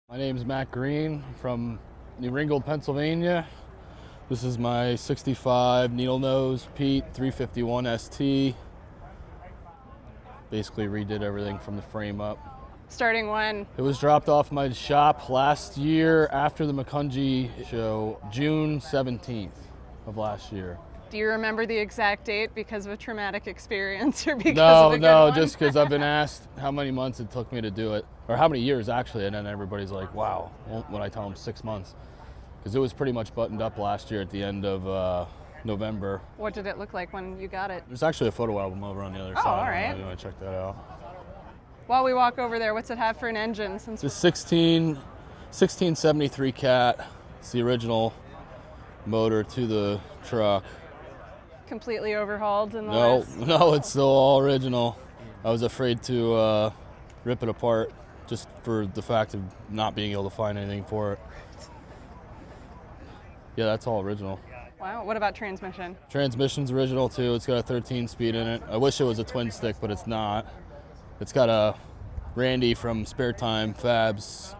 My name is Matt Green from New Ringgold, Pennsylvania. This is my 65 Needlenose Pete 351 ST. Basically redid everything from the frame up. Starting when? It was dropped off my shop last year after the McCungy show, June 17th of last year. Do you remember the exact date because of a traumatic experience or because of a good No, one? just because I've been asked how many months it took me to do it, or how many years actually, and then everybody's like, wow, when I tell them 6 months. Because it was pretty much buttoned up last year at the end of November. What did it look like when you got it? There's actually a photo album over on the other side. all right. If you want to check that out. While we walk over there, what's it have for an engine? It's a 1673 Cat. It's the original motor to the truck. Completely overhauled in the No, last... no, it's still all original. I was afraid to rip it apart just for the fact of not being able to find anything for it. Yeah, that's all original. Wow, what about transmission? Transmission's original too. It's got a 13-speed in it. I wish it was a twin stick, but it's not. It's got a Randy from Spare Time Fab's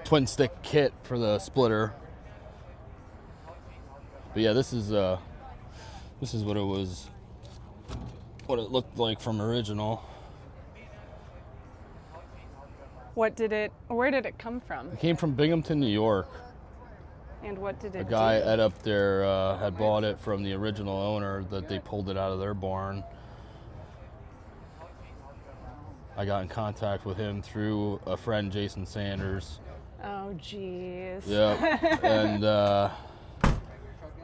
twin stick kit for the splitter. But yeah, this is what it looked like from original. Where did it come from? It came from Binghamton, New York. And what did it A guy do? Ed up there had bought it from the original owner that they pulled it out of their barn. I got in contact with him through a friend, Jason Sanders. Oh, geez. Yeah, and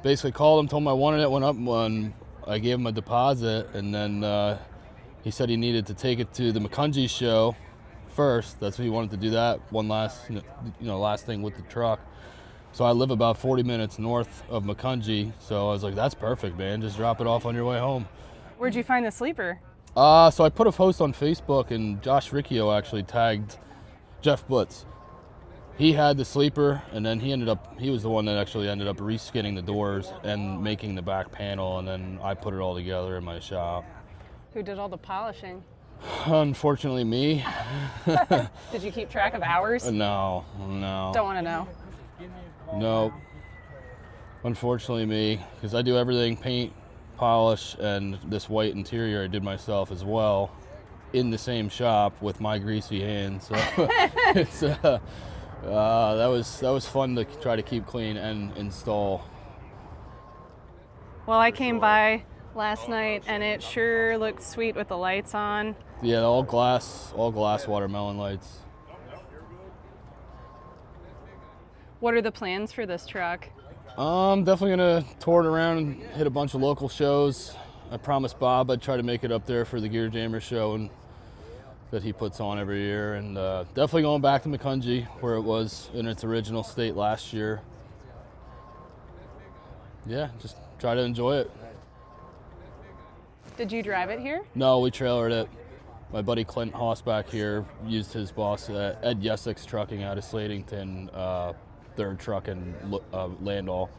basically called him, told him I wanted it, went up when I gave him a deposit, and then he said he needed to take it to the McCungy show first. That's what he wanted to do, that one last thing with the truck. So I live about 40 minutes north of McCungy, so I was like, that's perfect, man. Just drop it off on your way home. Where'd you find the sleeper? So I put a post on Facebook, and Josh Riccio actually tagged Jeff Butts. He had the sleeper, and then he was the one that actually ended up reskinning the doors and making the back panel, and then I put it all together in my shop. Who did all the polishing? Unfortunately, me. Did you keep track of hours? No. Don't want to know. No. Unfortunately, me, because I do everything, paint, polish, and this white interior I did myself as well in the same shop with my greasy hands. So it's that was fun to try to keep clean and install. Well, I came by last night and it sure looked sweet with the lights on. Yeah, all glass watermelon lights. What are the plans for this truck? I'm definitely gonna tour it around and hit a bunch of local shows. I promised Bob I'd try to make it up there for the Gear Jammer show that he puts on every year, and definitely going back to McCungy where it was in its original state last year. Yeah, just try to enjoy it. Did you drive it here? No, we trailered it. My buddy Clint Hossback here used his boss, Ed Yessex Trucking out of Slatington, third truck in Landall.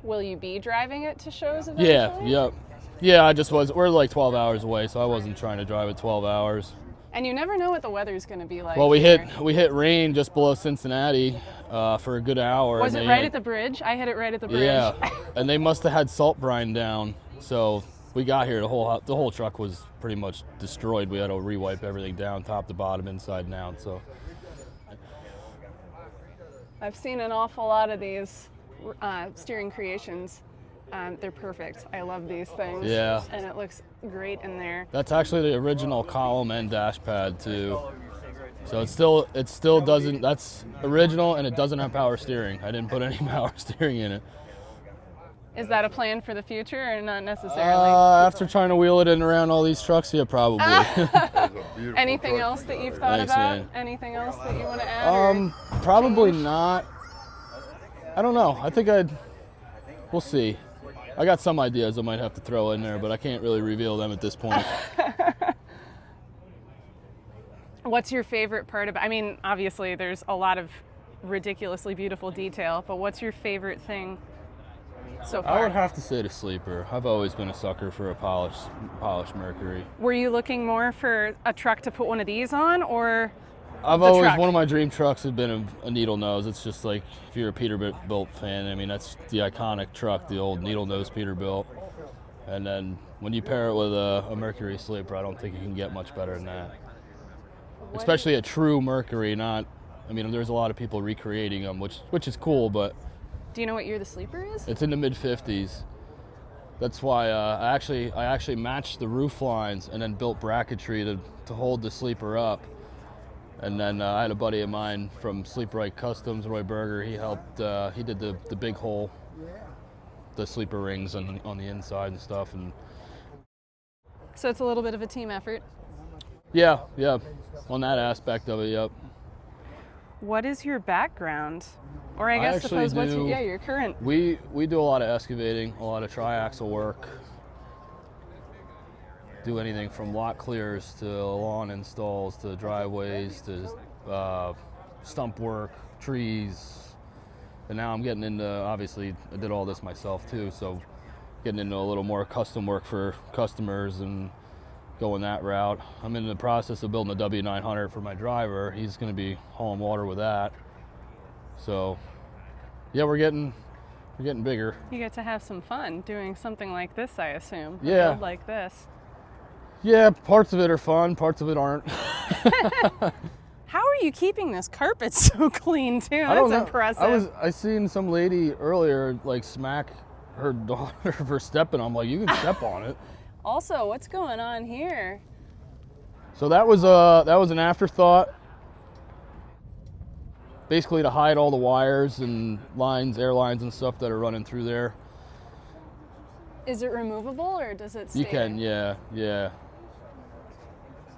Will you be driving it to shows eventually? Yeah, yep. Yeah, we're like 12 hours away, so I wasn't trying to drive it 12 hours. And you never know what the weather's going to be like. Well, we here. hit rain just below Cincinnati for a good hour. Was it right at the bridge? I hit it right at the bridge. Yeah, and they must have had salt brine down, so we got here, the whole truck was pretty much destroyed. We had to re-wipe everything down, top to bottom, inside and out. So I've seen an awful lot of these steering creations. They're perfect. I love these things. Yeah. And it looks great in there. That's actually the original column and dash pad too. So it still doesn't. That's original, and it doesn't have power steering. I didn't put any power steering in it. Is that a plan for the future, or not necessarily? After trying to wheel it in around all these trucks, yeah, probably. Anything else that you've thought Thanks, about? man. Anything else that you want to add? Probably not. I don't know. I think we'll see. I got some ideas I might have to throw in there, but I can't really reveal them at this point. What's your favorite part about, I mean, obviously there's a lot of ridiculously beautiful detail, but what's your favorite thing so I would far? have to say the sleeper. I've always been a sucker for a polished Mercury. Were you looking more for a truck to put one of these on, or I've the always, truck? one of my dream trucks has been a Needlenose. It's just like, if you're a Peterbilt fan, I mean, that's the iconic truck, the old Needlenose Peterbilt. And then when you pair it with a Mercury sleeper, I don't think you can get much better than that. Especially a true Mercury, not, I mean, there's a lot of people recreating them, which is cool, but Do you know what year the sleeper is? it's in the mid-50s. That's why I actually matched the roof lines and then built bracketry to hold the sleeper up. And then I had a buddy of mine from Sleep Right Customs, Roy Berger. He helped. He did the big hole, the sleeper rings on the inside and stuff. And So it's a little bit of a team effort. yeah, on that aspect of it, yep. What is your background? Or I I guess actually suppose what's do- your current? We do a lot of excavating, a lot of triaxle work. Do anything from lot clears to lawn installs to driveways to stump work, trees. And now I'm getting into, obviously, I did all this myself too, so getting into a little more custom work for customers and going that route. I'm in the process of building a W900 for my driver. He's going to be hauling water with that. So, yeah, we're getting bigger. You get to have some fun doing something like this, I assume. A Yeah. build like this. Yeah, parts of it are fun, parts of it aren't. How are you keeping this carpet so clean too? I don't That's know. impressive. I seen some lady earlier like smack her daughter for stepping. I'm like, you can step on it. Also, what's going on here? So that was an afterthought. Basically to hide all the wires and lines, air lines and stuff that are running through there. Is it removable or does it stay? You can, yeah.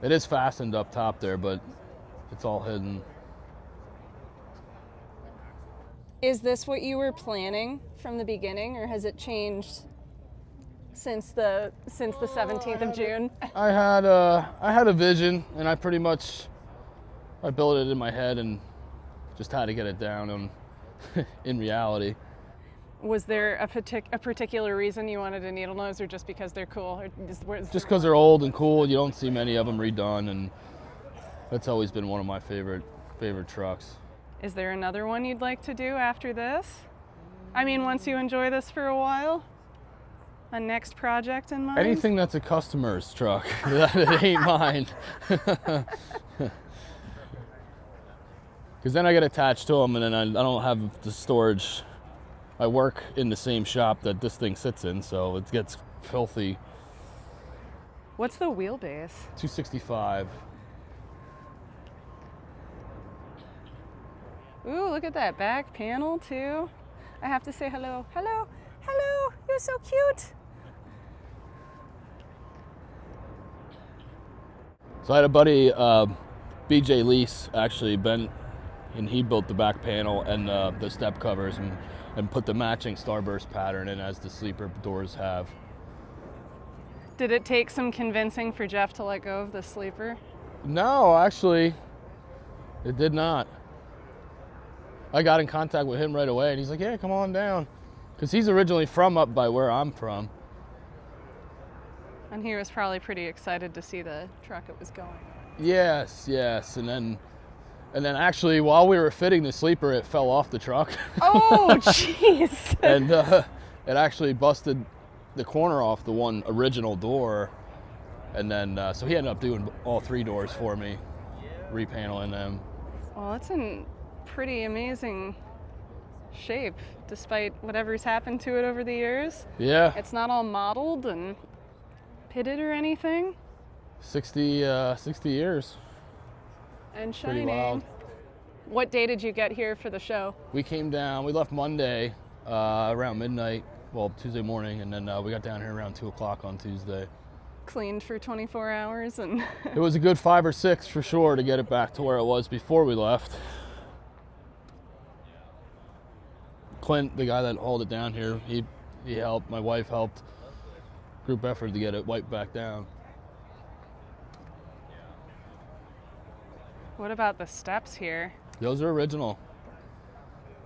It is fastened up top there, but it's all hidden. Is this what you were planning from the beginning, or has it changed since the 17th of June? I had a vision, and I built it in my head and just had to get it down in reality. Was there a particular reason you wanted a Needlenose, or just because they're cool? Or Just because they're old and cool, you don't see many of them redone, and that's always been one of my favorite trucks. Is there another one you'd like to do after this? I mean, once you enjoy this for a while? A next project in mind? Anything that's a customer's truck, that ain't mine. Because then I get attached to them, and then I don't have the storage. I work in the same shop that this thing sits in, so it gets filthy. What's the wheelbase? 265. Ooh, look at that back panel too. I have to say hello. Hello, hello, you're so cute. So I had a buddy, BJ Lease, actually bent, and he built the back panel and the step covers and put the matching starburst pattern in as the sleeper doors have. Did it take some convincing for Jeff to let go of the sleeper? No, actually, it did not. I got in contact with him right away, and he's like, yeah, come on down. Because he's originally from up by where I'm from. And he was probably pretty excited to see the truck it was going. Yes. And then actually, while we were fitting the sleeper, it fell off the truck. Oh, jeez. And it actually busted the corner off the one original door. And then, so he ended up doing all three doors for me, repaneling them. Well, it's in pretty amazing shape, despite whatever's happened to it over the years. Yeah. It's not all mottled and pitted or anything. 60 years. And Pretty shining. wild. What day did you get here for the show? We came down, we left Monday around midnight, well, Tuesday morning, and then we got down here around 2 o'clock on Tuesday. Cleaned for 24 hours and It was a good 5 or 6 for sure to get it back to where it was before we left. Clint, the guy that hauled it down here, he helped, my wife helped. Group effort to get it wiped back down. What about the steps here? Those are original.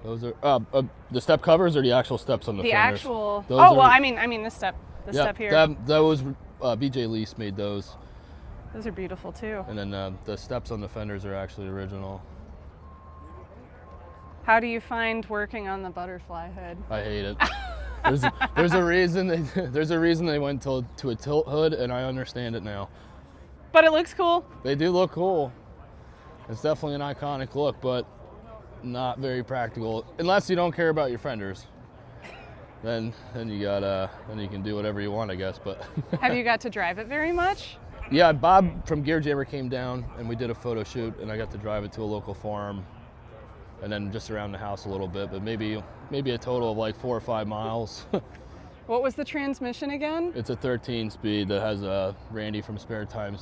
Those are the step covers or the actual steps on the The fenders? actual. Those Oh well, are- I mean the step. The yeah, step here. that was BJ Lease made those. Those are beautiful too. And then the steps on the fenders are actually original. How do you find working on the butterfly hood? I hate it. There's a reason they went to a tilt hood, and I understand it now. But it looks cool. They do look cool. It's definitely an iconic look, but not very practical unless you don't care about your fenders. Then you can do whatever you want, I guess. But Have you got to drive it very much? yeah, Bob from Gear Jammer came down and we did a photo shoot, and I got to drive it to a local farm, and then just around the house a little bit. But maybe a total of like 4 or 5 miles. What was the transmission again? It's a 13-speed that has a Randy from Spare Time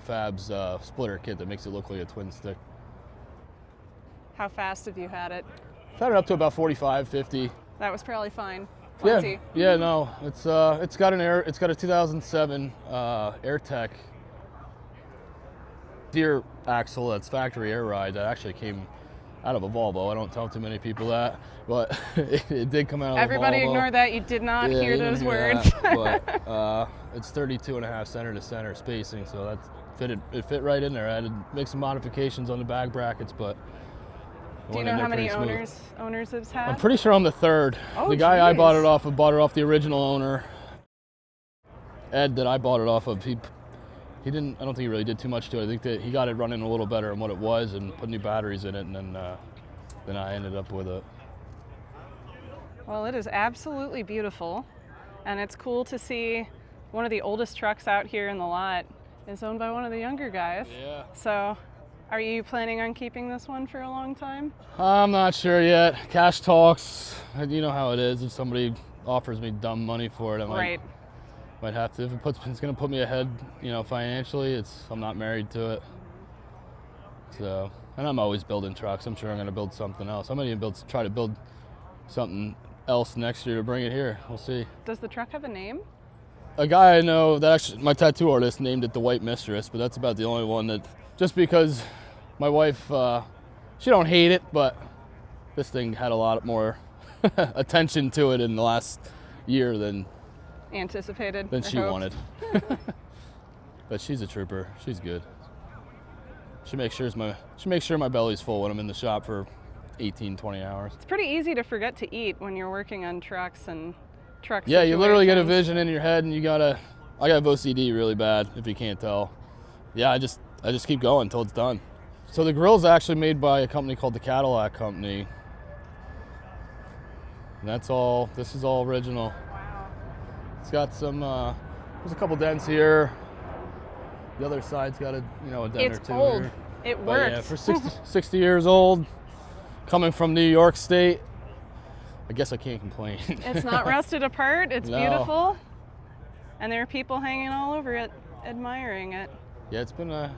Fab's splitter kit that makes it look like a twin stick. How fast have you had it? I've had it up to about 45, 50. That was probably fine. Plenty. Yeah, no, it's got a 2007 AirTech deer axle that's factory air ride that actually came out of a Volvo. I don't tell too many people that, but it did come out of Everybody a Volvo. ignore that. You did not Yeah, hear you didn't those hear words. that, but it's 32.5 center to center spacing, so it fit right in there. I had to make some modifications on the back brackets, but Do you know how many owners it's had? I'm pretty sure I'm the third. Oh, the guy I geez. bought it off the original owner, Ed, that I bought it off of. He didn't. I don't think he really did too much to it. I think that he got it running a little better than what it was, and put new batteries in it, and then I ended up with it. Well, it is absolutely beautiful, and it's cool to see one of the oldest trucks out here in the lot is owned by one of the younger guys. Yeah. So, are you planning on keeping this one for a long time? I'm not sure yet. Cash talks. You know how it is. If somebody offers me dumb money for it, I might have to. If it's going to put me ahead, financially, I'm not married to it. So, and I'm always building trucks. I'm sure I'm going to build something else. I might even try to build something else next year to bring it here. We'll see. Does the truck have a name? A guy I know that actually, my tattoo artist named it the White Mistress, but that's about the only one that, just because my wife, she don't hate it, but this thing had a lot more attention to it in the last year than Anticipated. than or she hoped? wanted. But she's a trooper. She's good. She makes sure my belly's full when I'm in the shop for 18, 20 hours. It's pretty easy to forget to eat when you're working on trucks and truck Yeah, you literally get a situations. vision in your head, and I got OCD really bad, if you can't tell. Yeah, I just keep going until it's done. So the grill's actually made by a company called the Cadillac Company. And this is all original. Wow. It's got some, there's a couple dents here. The other side's got a dent It's or two old. here. It But works. yeah, for 60 years old, coming from New York State, I guess I can't complain. It's not rusted apart. It's No. beautiful. And there are people hanging all over it, admiring it. Yeah,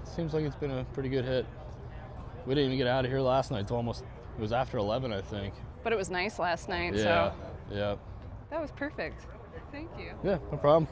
seems like it's been a pretty good hit. We didn't even get out of here last night. It was after 11, I think. But it was nice last night, Yeah, so yeah. that was perfect. Thank you. Yeah, no problem.